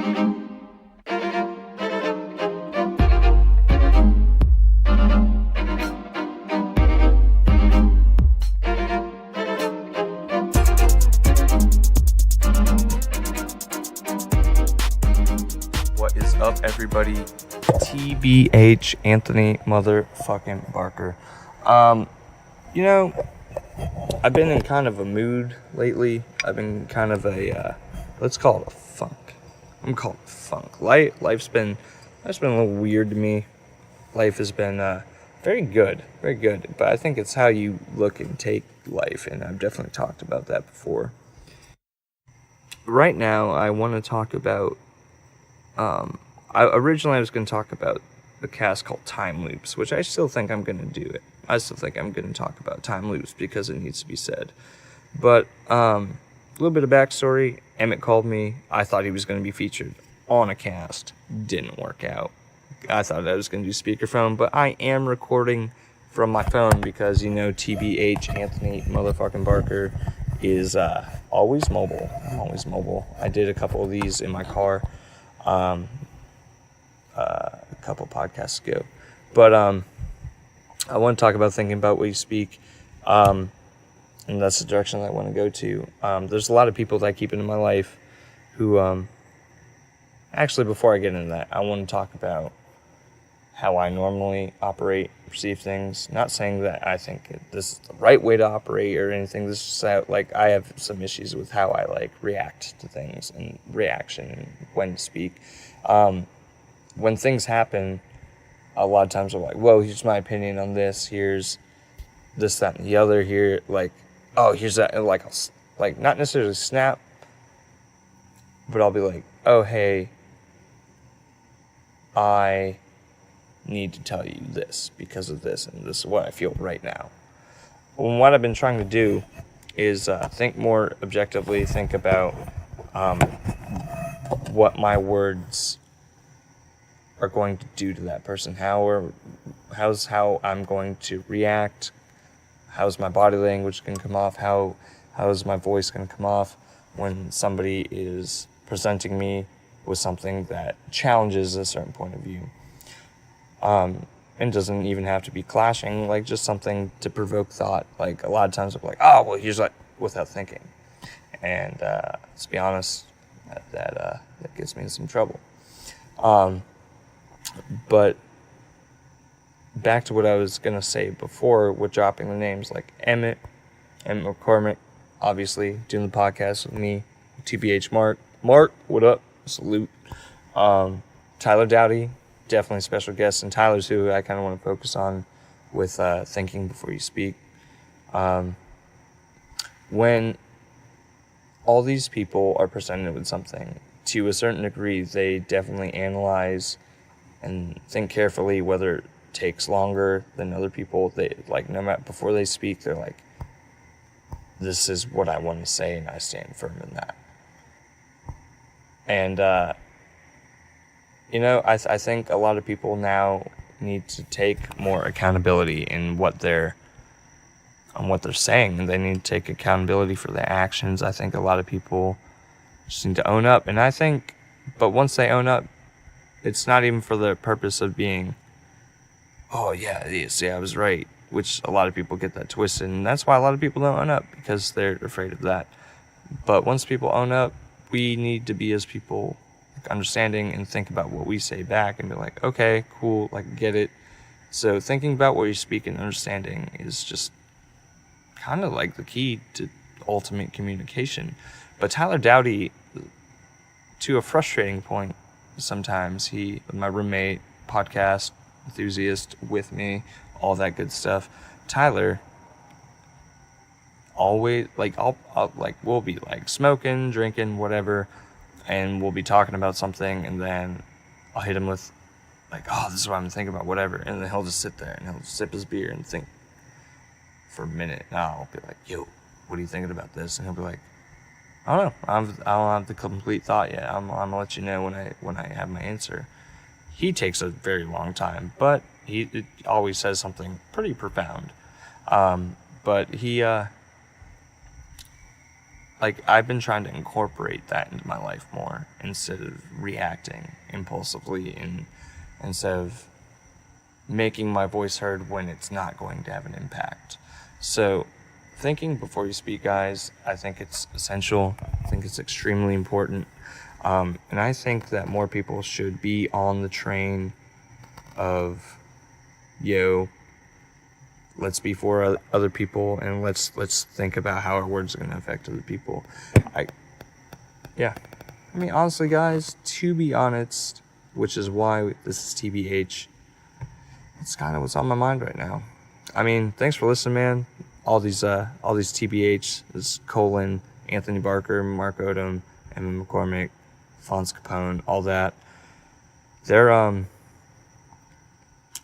What is up, everybody? TBH Anthony motherfucking Barker. I've been in kind of a mood lately. I've been kind of let's call it a funk. I'm gonna call it funk. Life's been a little weird to me. Life has been very good. But I think it's how you look and take life, and I've definitely talked about that before. Right now, I want to talk about. Originally I was going to talk about a cast called Time Loops, which I still think I'm going to do it. I still think I'm going to talk about time loops because it needs to be said. But a little bit of backstory. Emmett called me. I thought he was going to be featured on a cast. Didn't work out. I thought I was going to do speakerphone, but I am recording from my phone because, TBH Anthony motherfucking Barker is always mobile. I'm always mobile. I did a couple of these in my car. A couple podcasts ago, but I want to talk about thinking about what you speak, and that's the direction that I want to go to. There's a lot of people that I keep into my life who, actually, before I get into that, I want to talk about how I normally operate, perceive things. Not saying that I think this is the right way to operate or anything. This is just how, I have some issues with how I react to things and reaction and when to speak. When things happen, a lot of times I'm like, whoa, here's my opinion on this. Here's this, that, and the other. Here, here's that. And I'll not necessarily snap, but I'll be like, oh, hey, I need to tell you this because of this, and this is what I feel right now. And what I've been trying to do is think more objectively, think about what my words are going to do to that person, how's how I'm going to react, how's my body language going to come off, how's my voice going to come off when somebody is presenting me with something that challenges a certain point of view. And doesn't even have to be clashing, just something to provoke thought. A lot of times I'm like, oh, well, here's without thinking. And let's be honest, that gets me in some trouble. But back to what I was going to say before with dropping the names, Emmett McCormick, obviously, doing the podcast with me, TBH Mark, what up? Salute. Tyler Dowdy, definitely a special guest, and Tyler's who I kind of want to focus on with thinking before you speak. When all these people are presented with something, to a certain degree, they definitely analyze and think carefully whether it takes longer than other people. They no matter before they speak, they're like, this is what I want to say, and I stand firm in that. And I think a lot of people now need to take more accountability in what they're saying, and they need to take accountability for their actions. I think a lot of people just need to own up, but once they own up, it's not even for the purpose of being, oh yeah, I was right, which a lot of people get that twisted, and that's why a lot of people don't own up, because they're afraid of that. But once people own up, we need to be, as people, understanding and think about what we say back and be like, okay, cool, get it. So thinking about what you speak and understanding is just kind of the key to ultimate communication. But Tyler Dowdy, to a frustrating point, sometimes my roommate, podcast enthusiast with me, all that good stuff. Tyler always we'll be smoking, drinking, whatever, and we'll be talking about something, and then I'll hit him with oh, this is what I'm thinking about, whatever, and then he'll just sit there and he'll sip his beer and think for a minute. And I'll be like, yo, what are you thinking about this? And he'll be like, I don't know. I don't have the complete thought yet. I'm gonna let you know when I have my answer. He takes a very long time, but he always says something pretty profound. But he like, I've been trying to incorporate that into my life more instead of reacting impulsively, and instead of making my voice heard when it's not going to have an impact. So thinking before you speak, guys, I think it's essential. I think it's extremely important. And I think that more people should be on the train of, let's be for other people, and let's think about how our words are going to affect other people. I mean, honestly, guys, to be honest, which is why this is TBH, it's kind of what's on my mind right now. I mean, thanks for listening, man. All these TBH, this Colin, Anthony Barker, Mark Odom, Emma McCormick, Fons Capone, all that. They're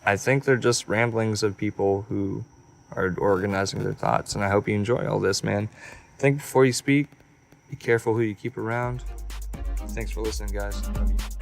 I think they're just ramblings of people who are organizing their thoughts, and I hope you enjoy all this, man. Think before you speak. Be careful who you keep around. Thanks for listening, guys. Love you.